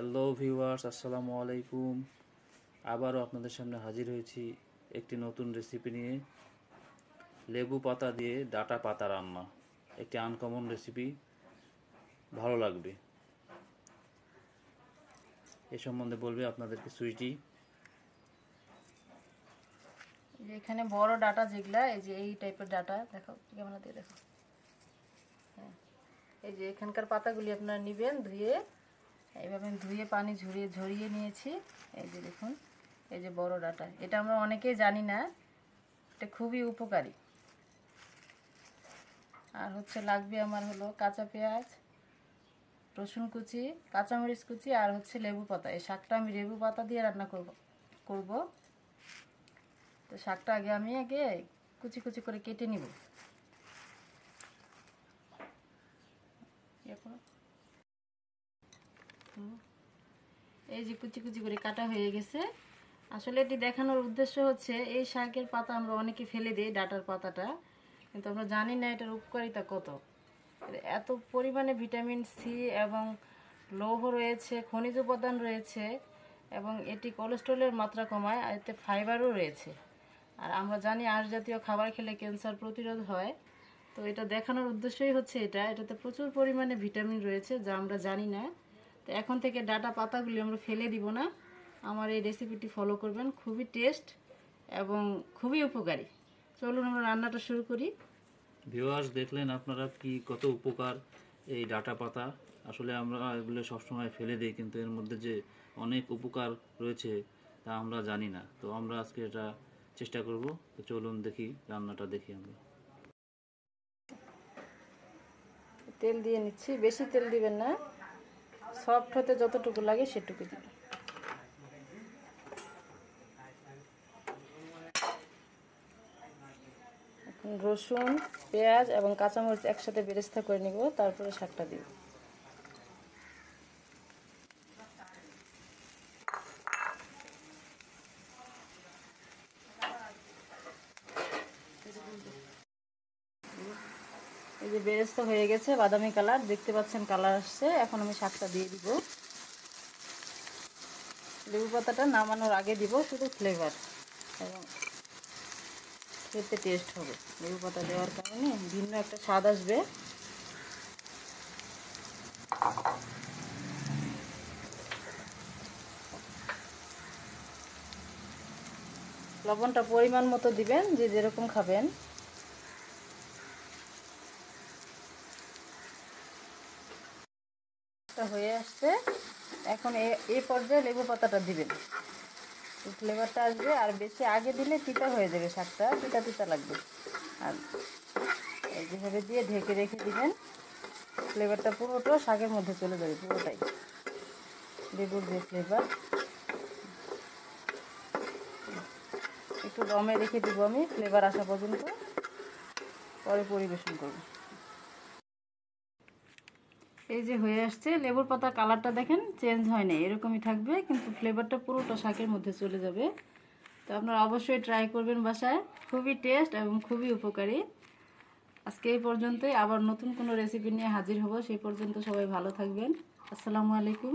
Hello viewers, আসসালামু আলাইকুম। আবারও আপনাদের সামনে হাজির হয়েছি একটি নতুন রেসিপি নিয়ে। লেবু পাতা দিয়ে ডাটা পাতা রান্না, একটি আনকমন রেসিপি, ভালো লাগবে। এ সম্বন্ধে বলবে আপনাদেরকে সুইটি। এখানে বড় ডাটা যেগুলা, এই যে এই টাইপের ডাটা, দেখো ক্যামেরা দিয়ে দেখো। হ্যাঁ, এই যে এখানকার পাতাগুলি আপনারা নেবেন, ধুয়ে এইভাবে ধুয়ে পানি ঝরিয়ে নিয়েছি। এই যে দেখুন, এই যে বড় ডাটা, এটা আমরা অনেকেই জানি না, এটা খুবই উপকারী। আর হচ্ছে লাগবে আমার হলো কাঁচা পেঁয়াজ, রসুন কুচি, কাঁচামরিচ কুচি, আর হচ্ছে লেবু পাতা। এই শাকটা আমি লেবু পাতা দিয়ে রান্না করব। তো শাকটা আগে কুচি কুচি করে কেটে নিব। এই যে কুচি কুচি করে কাটা হয়ে গেছে। আসলে এটি দেখানোর উদ্দেশ্য হচ্ছে, এই শাকের পাতা আমরা অনেকে ফেলে দিই, ডাটার পাতাটা, কিন্তু আমরা জানি না এটার উপকারিতা কত। এত পরিমাণে ভিটামিন সি এবং লৌহ রয়েছে, খনিজ উপাদান রয়েছে, এবং এটি কোলেস্ট্রলের মাত্রা কমায়, আর এতে ফাইবারও রয়েছে। আর আমরা জানি আঁশ জাতীয় খাবার খেলে ক্যান্সার প্রতিরোধ হয়। তো এটা দেখানোর উদ্দেশ্যই হচ্ছে এটাতে প্রচুর পরিমাণে ভিটামিন রয়েছে, যা আমরা জানি না। তো এখন থেকে ডাটা পাতাগুলি আমরা ফেলে দিব না। আমার এই রেসিপিটি ফলো করবেন, খুবই টেস্ট এবং খুবই উপকারী। চলুন আমরা রান্নাটা শুরু করি। ভিউয়ার্স, দেখলেন আপনারা কি কত উপকার এই ডাটা পাতা। আসলে আমরা এগুলো সবসময় ফেলে দিই, কিন্তু এর মধ্যে যে অনেক উপকার রয়েছে তা আমরা জানি না। তো আমরা আজকে এটা চেষ্টা করব। তো চলুন দেখি, রান্নাটা দেখি আমরা। তেল দিয়ে নিচ্ছি, বেশি তেল দিবেন না, সফট হতে যতটুকু লাগে সেটুকু দিবেন। এখন রসুন, পেঁয়াজ এবং কাঁচামরিচ একসাথে বেরেস্তা করে নিব, তারপরে শাকটা দিব। এই যে বেরেস্তা হয়ে গেছে, বাদামি কালার দেখতে পাচ্ছেন, কালার আসছে। এখন আমি শাকটা দিয়ে দিব। লেবু পাতাটা নামানোর আগে দিব, শুধু ফ্লেভার এবং খেতে টেস্ট হবে। লেবু পাতা দেওয়ার কারণে ভিন্ন একটা স্বাদ আসবে। লবণটা পরিমাণ মতো দিবেন, যে যেরকম খাবেন। হয়ে আসছে, এখন এই পর্যায়ে লেবু পাতাটা দিবেন, ফ্লেভারটা আসবে। আর বেশি আগে দিলে তিতা হয়ে যাবে, শাকটা তিতা তিতা লাগবে। আর এই যেভাবে দিয়ে ঢেকে রেখে দিবেন, ফ্লেভারটা পুরোটা শাকের মধ্যে চলে যাবে, পুরোটাই লেবুর যে ফ্লেভার। একটু দমে রেখে দিব আমি, ফ্লেভার আসা পর্যন্ত, পরে পরিবেশন করব। এই যে হয়ে আসছে, লেবুর পাতার কালারটা দেখেন চেঞ্জ হয় না, এরকমই থাকবে, কিন্তু ফ্লেভারটা পুরোটা শাকের মধ্যে চলে যাবে। তো আপনারা অবশ্যই ট্রাই করবেন বাসায়, খুবই টেস্ট এবং খুবই উপকারী। আজকে এই পর্যন্তই, আবার নতুন কোনো রেসিপি নিয়ে হাজির হব। সেই পর্যন্ত সবাই ভালো থাকবেন। আসসালামু আলাইকুম।